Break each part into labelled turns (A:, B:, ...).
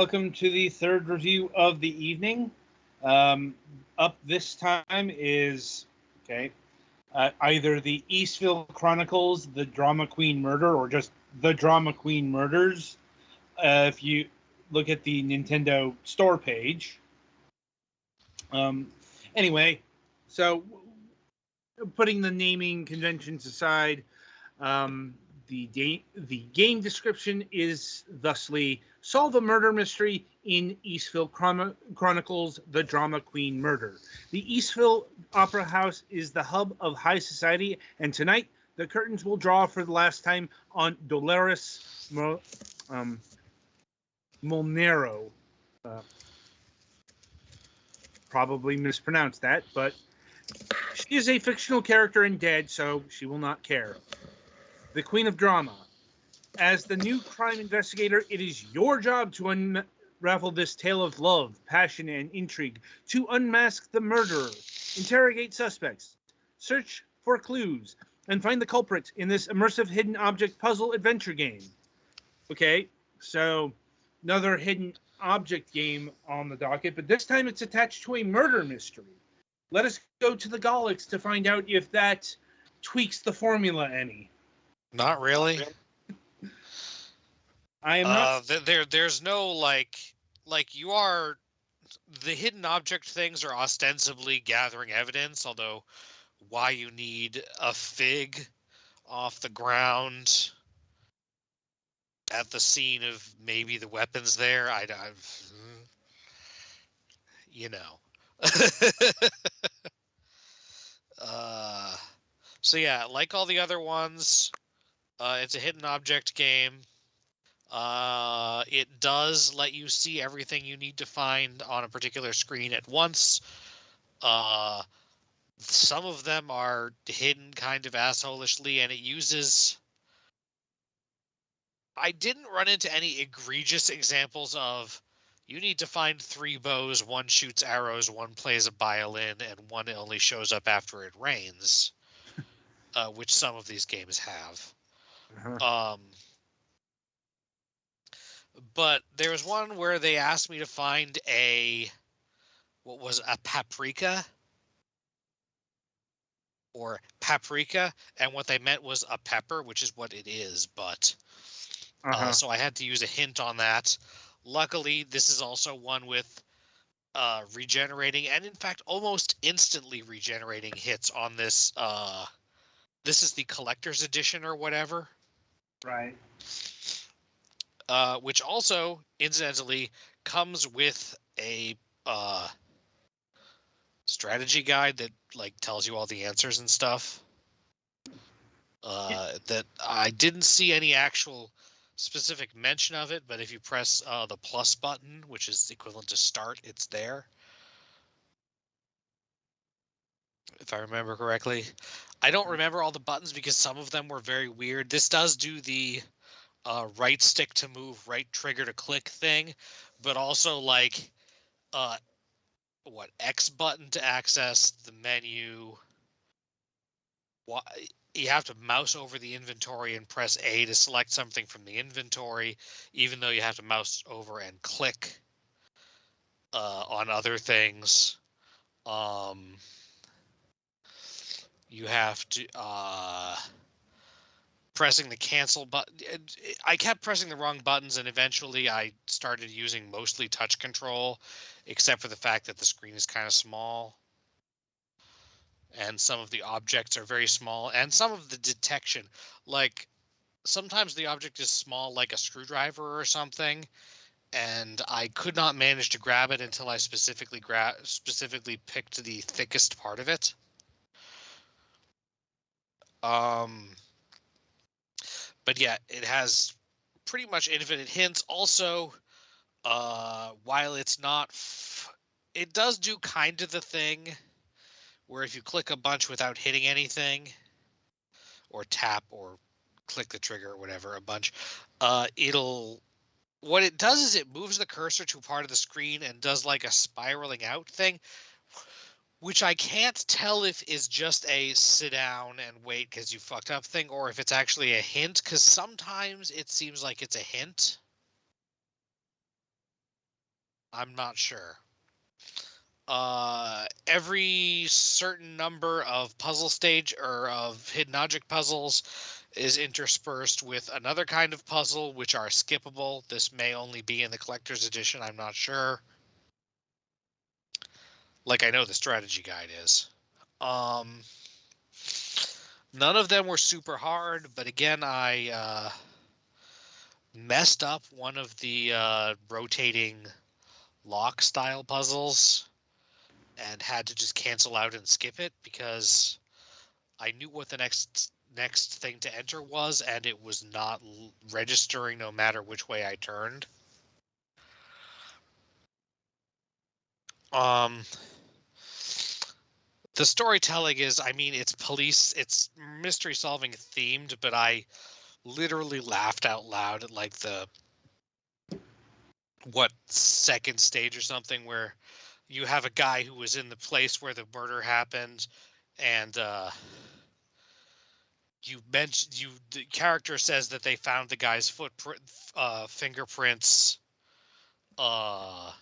A: welcome to the third review of the evening. Up this time is either the Eastville Chronicles, the Drama Queen Murder, or just the Drama Queen Murders. If you look at the Nintendo store page. Anyway, so putting the naming conventions aside, the game description is thusly: solve a murder mystery in Eastville Chronicles, the Drama Queen Murder. The Eastville Opera House is the hub of high society, and tonight the curtains will draw for the last time on Dolores Molnero. Probably mispronounced that, but she is a fictional character and dead, so she will not care. The Queen of Drama. As the new crime investigator, it is your job to unravel this tale of love, passion, and intrigue, to unmask the murderer, interrogate suspects, search for clues, and find the culprit in this immersive hidden object puzzle adventure game. Okay, so another hidden object game on the docket, but this time it's attached to a murder mystery. Let us go to the Golics to find out if that tweaks the formula any.
B: Not really.
A: I am not.
B: There's no like you are. The hidden object things are ostensibly gathering evidence, although why you need a fig off the ground at the scene of maybe the weapons there, I've you know. So yeah, like all the other ones, it's a hidden object game. It does let you see everything you need to find on a particular screen at once. Some of them are hidden kind of assholishly, and it uses... I didn't run into any egregious examples of you need to find 3 bows, 1 shoots arrows, 1 plays a violin, and 1 only shows up after it rains, which some of these games have.
A: Uh-huh.
B: But there was one where they asked me to find a paprika? Or paprika, and what they meant was a pepper, which is what it is, but... so I had to use a hint on that. Luckily, this is also one with regenerating, and in fact, almost instantly regenerating hits on this. This is the collector's edition or whatever.
A: Right.
B: Which also, incidentally, comes with a strategy guide that like tells you all the answers and stuff. That I didn't see any actual specific mention of it, but if you press the plus button, which is equivalent to start, it's there. If I remember correctly. I don't remember all the buttons because some of them were very weird. This does do the right stick to move, right trigger to click thing, but also like X button to access the menu. You have to mouse over the inventory and press A to select something from the inventory, even though you have to mouse over and click on other things. You have to pressing the cancel button. I kept pressing the wrong buttons, and eventually I started using mostly touch control, except for the fact that the screen is kind of small. And some of the objects are very small, and some of the detection, like sometimes the object is small, like a screwdriver or something, and I could not manage to grab it until I specifically picked the thickest part of it. But yeah, it has pretty much infinite hints. Also, while it's not, it does do kind of the thing where if you click a bunch without hitting anything, or tap or click the trigger or whatever, a bunch, what it does is it moves the cursor to part of the screen and does like a spiraling out thing, which I can't tell if is just a sit down and wait because you fucked up thing, or if it's actually a hint, because sometimes it seems like it's a hint. I'm not sure. Every certain number of puzzle stage or of hidden object puzzles is interspersed with another kind of puzzle, which are skippable. This may only be in the collector's edition. I'm not sure. Like I know the strategy guide is. None of them were super hard, but again, I messed up one of the rotating lock style puzzles and had to just cancel out and skip it because I knew what the next thing to enter was, and it was not registering no matter which way I turned. The storytelling is, I mean, it's mystery solving themed, but I literally laughed out loud at like the second stage or something where you have a guy who was in the place where the murder happened, and the character says that they found the guy's fingerprints all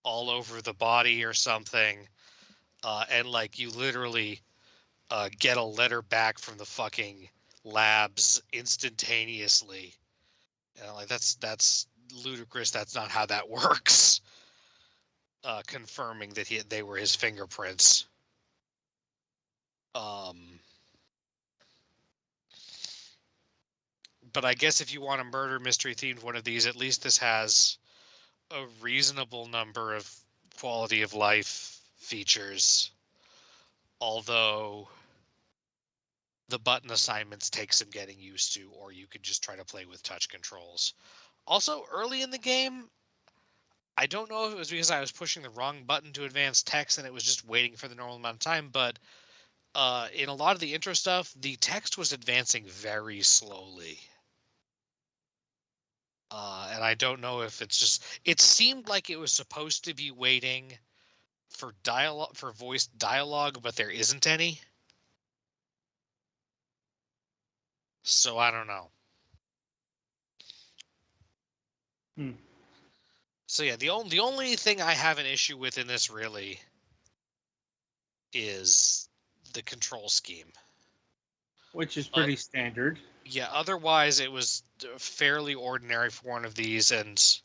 B: over the body or something, and like you literally get a letter back from the fucking labs instantaneously. And like that's ludicrous. That's not how that works. Confirming that they were his fingerprints. But I guess if you want a murder mystery themed one of these, at least this has a reasonable number of quality of life features. Although the button assignments take some getting used to, or you could just try to play with touch controls. Also, early in the game, I don't know if it was because I was pushing the wrong button to advance text and it was just waiting for the normal amount of time, but in a lot of the intro stuff, the text was advancing very slowly. And I don't know if it's just... It seemed like it was supposed to be waiting for dialogue, for voice dialogue, but there isn't any. So I don't know. So yeah, the only thing I have an issue with in this really is the control scheme,
A: which is pretty standard.
B: Yeah, otherwise it was fairly ordinary for one of these, and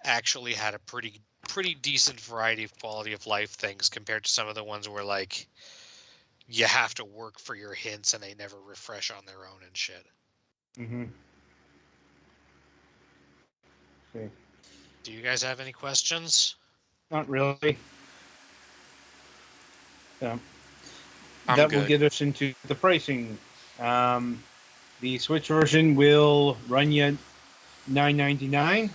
B: actually had a pretty decent variety of quality of life things compared to some of the ones where like you have to work for your hints and they never refresh on their own and shit.
A: Mm-hmm. Okay.
B: Do you guys have any questions?
A: Not really. Yeah.
C: That
A: will get us into the pricing. The Switch version will run you $9.99.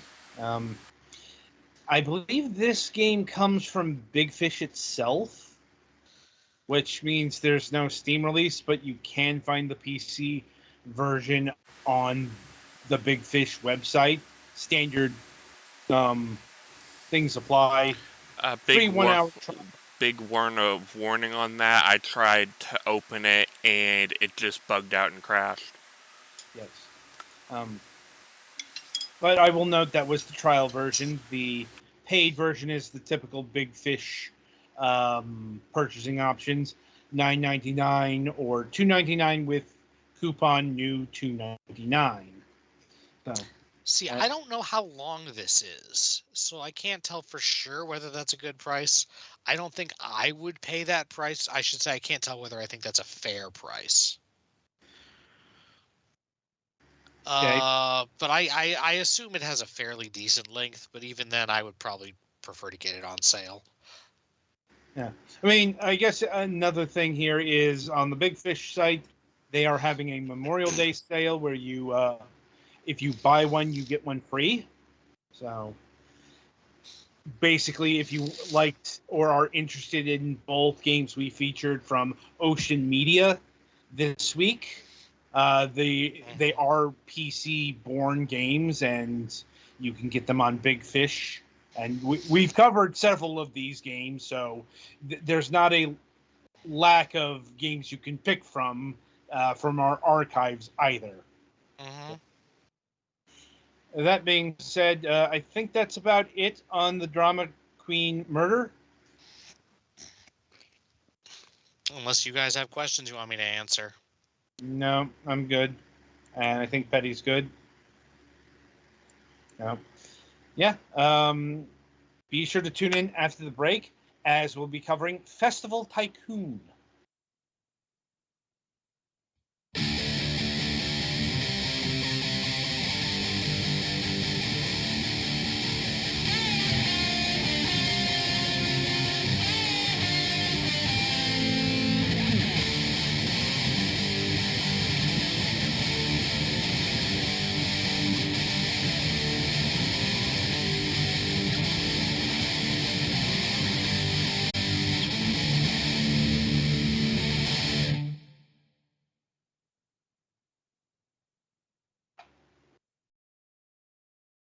A: I believe this game comes from Big Fish itself, which means there's no Steam release, but you can find the PC version on the Big Fish website. Standard things apply.
C: Big 1 hour trial. Big warning on that. I tried to open it and it just bugged out and crashed.
A: Yes. But I will note that was the trial version. The paid version is the typical Big Fish purchasing options, $9.99 or $2.99 with coupon new $2.99. So,
B: see, I don't know how long this is, so I can't tell for sure whether that's a good price. I don't think I would pay that price. I should say I can't tell whether I think that's a fair price.
A: Okay.
B: But I assume it has a fairly decent length, but even then I would probably prefer to get it on sale.
A: Yeah. I mean, I guess another thing here is on the Big Fish site, they are having a Memorial Day sale where you, if you buy one, you get one free. So basically, if you liked or are interested in both games we featured from Ocean Media this week, they are PC-born games, and you can get them on Big Fish. And we've covered several of these games, so there's not a lack of games you can pick from our archives either.
B: Mm-hmm.
A: That being said, I think that's about it on the Drama Queen murder.
B: Unless you guys have questions you want me to answer.
A: No, I'm good. And I think Betty's good. No. Yeah. Be sure to tune in after the break, as we'll be covering Festival Tycoon.